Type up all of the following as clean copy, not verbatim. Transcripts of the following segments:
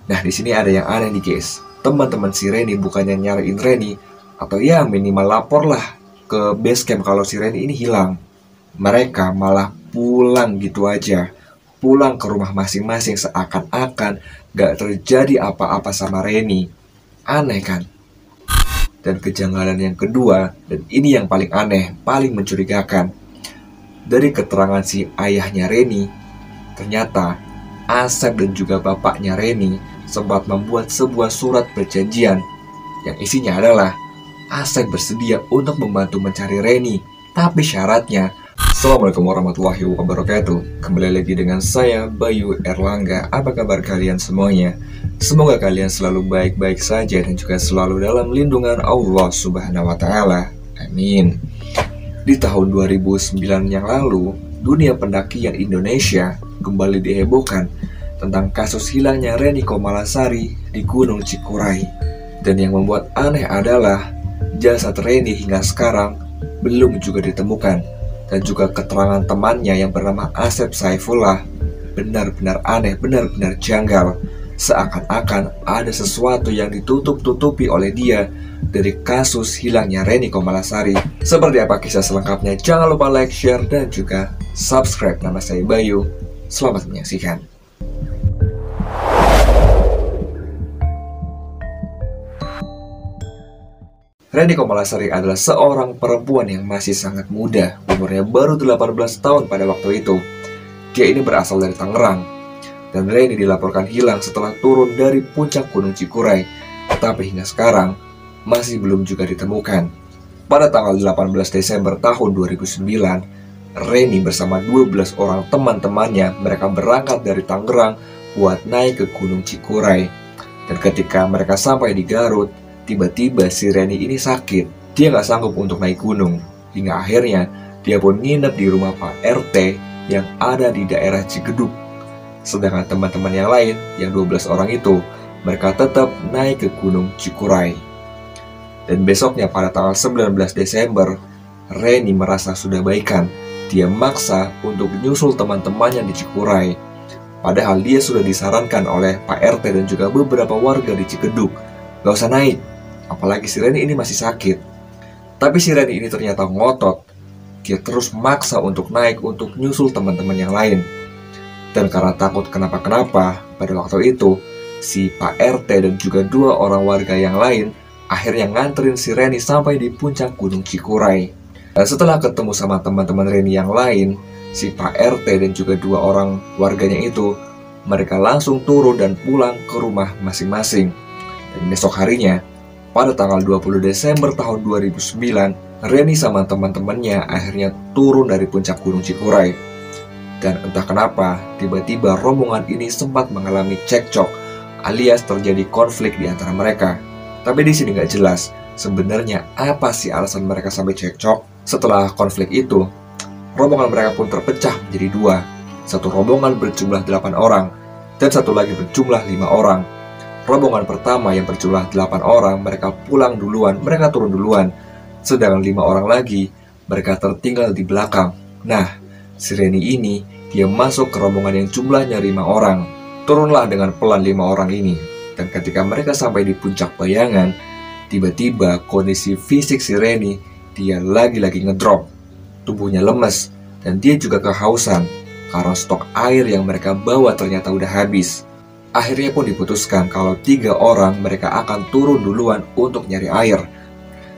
Nah, di sini ada yang aneh nih guys. Teman-teman si Reni bukannya nyariin Reni, atau ya minimal lapor lah ke base camp kalau si Reni ini hilang. Mereka malah pulang gitu aja. Pulang ke rumah masing-masing seakan-akan gak terjadi apa-apa sama Reni. Aneh kan? Dan kejanggalan yang kedua, dan ini yang paling aneh, paling mencurigakan. Dari keterangan si ayahnya Reni, ternyata Asep dan juga bapaknya Reni sempat membuat sebuah surat perjanjian yang isinya adalah Asep bersedia untuk membantu mencari Reni, tapi syaratnya. Assalamualaikum warahmatullahi wabarakatuh. Kembali lagi dengan saya Bayu Erlangga. Apa kabar kalian semuanya? Semoga kalian selalu baik-baik saja dan juga selalu dalam lindungan Allah Subhanahu wa Ta'ala. Amin. Di tahun 2009 yang lalu, dunia pendakian Indonesia kembali dihebohkan tentang kasus hilangnya Reni Komalasari di Gunung Cikuray. Dan yang membuat aneh adalah jasad Reni hingga sekarang belum juga ditemukan. Dan juga keterangan temannya yang bernama Asep Saifullah benar-benar aneh, benar-benar janggal. Seakan-akan ada sesuatu yang ditutup-tutupi oleh dia dari kasus hilangnya Reni Komalasari. Seperti apa kisah selengkapnya? Jangan lupa like, share, dan juga subscribe. Nama saya Bayu. Selamat menyaksikan. Reni Komalasari adalah seorang perempuan yang masih sangat muda, umurnya baru 18 tahun pada waktu itu. Dia ini berasal dari Tangerang, dan Reni dilaporkan hilang setelah turun dari puncak Gunung Cikuray, tetapi hingga sekarang masih belum juga ditemukan. Pada tanggal 18 Desember tahun 2009, Reni bersama 12 orang teman-temannya mereka berangkat dari Tangerang buat naik ke Gunung Cikuray. Dan ketika mereka sampai di Garut, tiba-tiba si Reni ini sakit. Dia gak sanggup untuk naik gunung. Hingga akhirnya dia pun nginep di rumah Pak RT yang ada di daerah Cigeduk. Sedangkan teman-teman yang lain, yang 12 orang itu, mereka tetap naik ke Gunung Cikuray. Dan besoknya pada tanggal 19 Desember, Reni merasa sudah baikan. Dia maksa untuk nyusul teman-temannya di Cikuray. Padahal dia sudah disarankan oleh Pak RT dan juga beberapa warga di Cigeduk, gak usah naik, apalagi si Reni ini masih sakit. Tapi si Reni ini ternyata ngotot. Dia terus maksa untuk naik untuk nyusul teman-teman yang lain. Dan karena takut kenapa-kenapa, pada waktu itu si Pak RT dan juga 2 orang warga yang lain akhirnya nganterin si Reni sampai di puncak Gunung Cikuray. Dan setelah ketemu sama teman-teman Reni yang lain, si Pak RT dan juga 2 orang warganya itu, mereka langsung turun dan pulang ke rumah masing-masing. Dan besok harinya, pada tanggal 20 Desember tahun 2009, Reni sama teman-temannya akhirnya turun dari puncak Gunung Cikuray. Dan entah kenapa, tiba-tiba rombongan ini sempat mengalami cekcok, alias terjadi konflik di antara mereka. Tapi di sini nggak jelas, sebenarnya apa sih alasan mereka sampai cekcok. Setelah konflik itu, rombongan mereka pun terpecah menjadi 2. Satu rombongan berjumlah 8 orang, dan satu lagi berjumlah 5 orang. Rombongan pertama yang berjumlah 8 orang, mereka pulang duluan, mereka turun duluan. Sedangkan 5 orang lagi, mereka tertinggal di belakang. Nah, si Reni ini, dia masuk ke rombongan yang jumlahnya 5 orang. Turunlah dengan pelan 5 orang ini. Dan ketika mereka sampai di puncak bayangan, tiba-tiba kondisi fisik si Reni, dia lagi-lagi ngedrop. Tubuhnya lemes, dan dia juga kehausan, karena stok air yang mereka bawa ternyata udah habis. Akhirnya pun diputuskan kalau 3 orang mereka akan turun duluan untuk nyari air.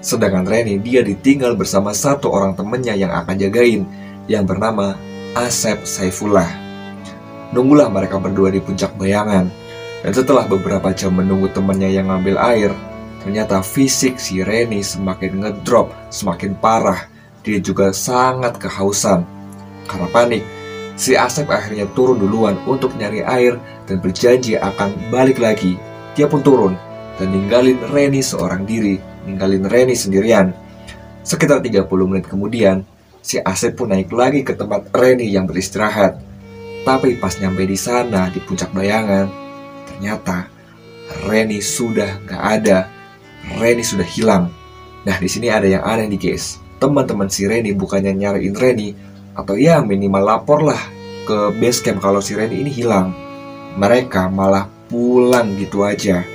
Sedangkan Reni dia ditinggal bersama 1 orang temennya yang akan jagain, yang bernama Asep Saifullah. Nunggulah mereka berdua di puncak bayangan. Dan setelah beberapa jam menunggu temennya yang ngambil air, ternyata fisik si Reni semakin ngedrop, semakin parah. Dia juga sangat kehausan. Karena panik, si Asep akhirnya turun duluan untuk nyari air dan berjanji akan balik lagi. Dia pun turun dan ninggalin Reni seorang diri, ninggalin Reni sendirian. Sekitar 30 menit kemudian, si Asep pun naik lagi ke tempat Reni yang beristirahat. Tapi pas nyampe di sana di puncak bayangan, ternyata Reni sudah gak ada. Reni sudah hilang. Nah, di sini ada yang aneh nih guys. Teman-teman si Reni bukannya nyariin Reni, atau ya minimal lapor lah ke base camp kalau si Reni ini hilang. Mereka malah pulang gitu aja.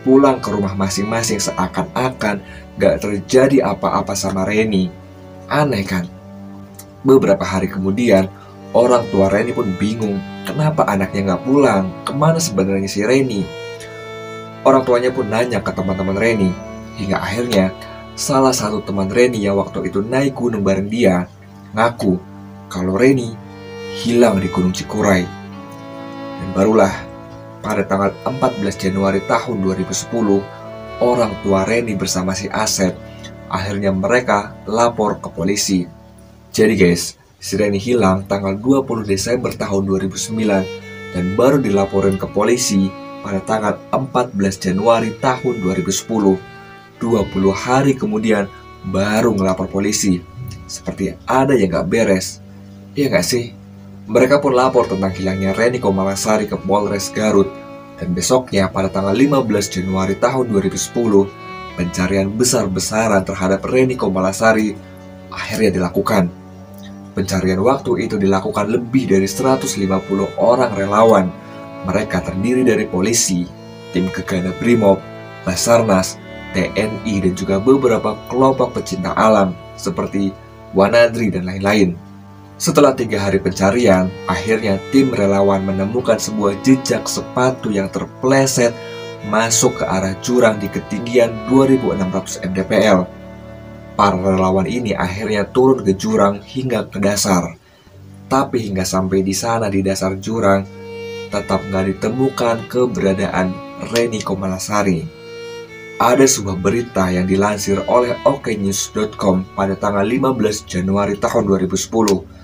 Pulang ke rumah masing-masing seakan-akan gak terjadi apa-apa sama Reni. Aneh kan? Beberapa hari kemudian, orang tua Reni pun bingung kenapa anaknya gak pulang, kemana sebenarnya si Reni. Orang tuanya pun nanya ke teman-teman Reni, hingga akhirnya salah satu teman Reni yang waktu itu naik gunung bareng dia ngaku kalau Reni hilang di Gunung Cikuray. Dan barulah pada tanggal 14 Januari tahun 2010, orang tua Reni bersama si Asep akhirnya mereka lapor ke polisi. Jadi guys, si Reni hilang tanggal 20 Desember tahun 2009 dan baru dilaporin ke polisi pada tanggal 14 Januari tahun 2010. 20 hari kemudian baru ngelapor polisi. Seperti ada yang gak beres. Iya gak sih? Mereka pun lapor tentang hilangnya Reni Komalasari ke Polres Garut. Dan besoknya pada tanggal 15 Januari tahun 2010, pencarian besar-besaran terhadap Reni Komalasari akhirnya dilakukan. Pencarian waktu itu dilakukan lebih dari 150 orang relawan. Mereka terdiri dari polisi, tim Gegana Brimob, Basarnas, TNI, dan juga beberapa kelompok pecinta alam seperti Wanadri dan lain-lain. Setelah 3 hari pencarian, akhirnya tim relawan menemukan sebuah jejak sepatu yang terpleset masuk ke arah jurang di ketinggian 2600 mdpl. Para relawan ini akhirnya turun ke jurang hingga ke dasar. Tapi hingga sampai di sana di dasar jurang, tetap nggak ditemukan keberadaan Reni Komalasari. Ada sebuah berita yang dilansir oleh oknews.com pada tanggal 15 Januari tahun 2010.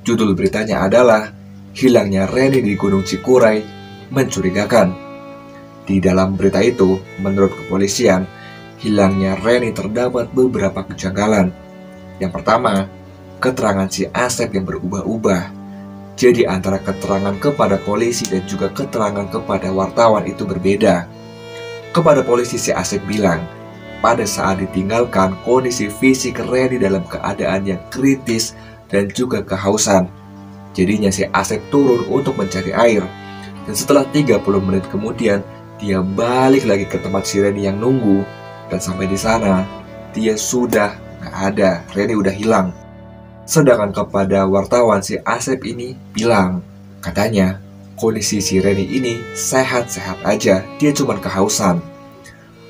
Judul beritanya adalah hilangnya Reni di Gunung Cikuray mencurigakan. Di dalam berita itu, menurut kepolisian, hilangnya Reni terdapat beberapa kejanggalan. Yang pertama, keterangan si Asep yang berubah-ubah. Jadi antara keterangan kepada polisi dan juga keterangan kepada wartawan itu berbeda. Kepada polisi si Asep bilang, pada saat ditinggalkan kondisi fisik Reni dalam keadaan yang kritis dan juga kehausan. Jadinya si Asep turun untuk mencari air. Dan setelah 30 menit kemudian, dia balik lagi ke tempat si Reni yang nunggu. Dan sampai di sana, dia sudah gak ada, Reni udah hilang. Sedangkan kepada wartawan si Asep ini bilang, katanya kondisi si Reni ini sehat-sehat aja, dia cuma kehausan.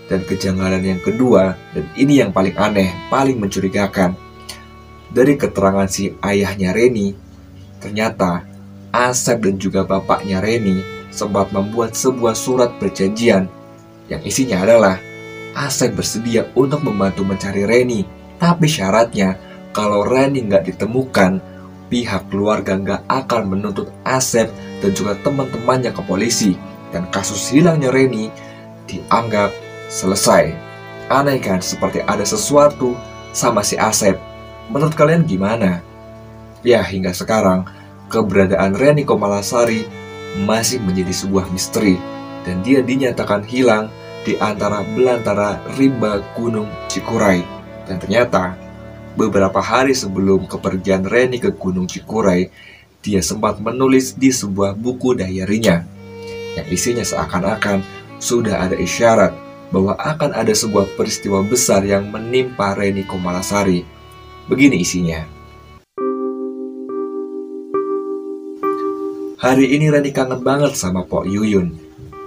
Dan kejanggalan yang kedua, dan ini yang paling aneh, paling mencurigakan, dari keterangan si ayahnya Reni, ternyata Asep dan juga bapaknya Reni sempat membuat sebuah surat perjanjian yang isinya adalah Asep bersedia untuk membantu mencari Reni, tapi syaratnya kalau Reni nggak ditemukan, pihak keluarga nggak akan menuntut Asep dan juga teman-temannya ke polisi, dan kasus hilangnya Reni dianggap selesai. Aneh kan, seperti ada sesuatu sama si Asep. Menurut kalian gimana? Ya, hingga sekarang keberadaan Reni Komalasari masih menjadi sebuah misteri, dan dia dinyatakan hilang di antara belantara rimba Gunung Cikuray. Dan ternyata beberapa hari sebelum kepergian Reni ke Gunung Cikuray, dia sempat menulis di sebuah buku diary-nya yang isinya seakan-akan sudah ada isyarat bahwa akan ada sebuah peristiwa besar yang menimpa Reni Komalasari. Begini isinya. Hari ini Reni kangen banget sama Pok Yuyun.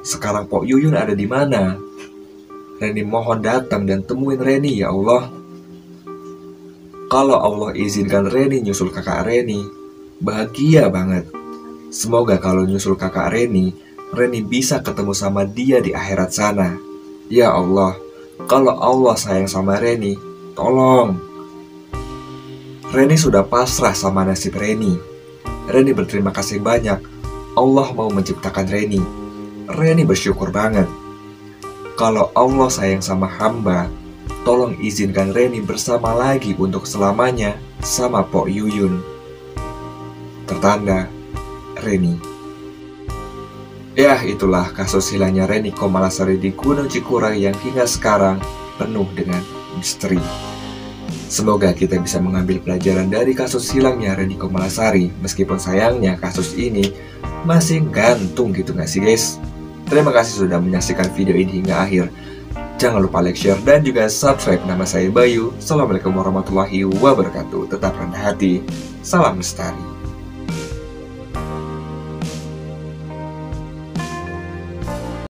Sekarang Pok Yuyun ada di mana? Reni mohon datang dan temuin Reni ya Allah. Kalau Allah izinkan Reni nyusul kakak Reni, bahagia banget. Semoga kalau nyusul kakak Reni bisa ketemu sama dia di akhirat sana. Ya Allah, kalau Allah sayang sama Reni, tolong. Reni sudah pasrah sama nasib Reni. Reni berterima kasih banyak Allah mau menciptakan Reni. Reni bersyukur banget. Kalau Allah sayang sama hamba, tolong izinkan Reni bersama lagi untuk selamanya sama Pok Yuyun. Tertanda, Reni. Ya, itulah kasus hilangnya Reni Komalasari di Gunung Cikuray yang hingga sekarang penuh dengan misteri. Semoga kita bisa mengambil pelajaran dari kasus hilangnya Reni Komalasari, meskipun sayangnya kasus ini masih gantung gitu gak sih guys? Terima kasih sudah menyaksikan video ini hingga akhir. Jangan lupa like, share, dan juga subscribe. Nama saya Bayu. Assalamualaikum warahmatullahi wabarakatuh. Tetap rendah hati. Salam lestari.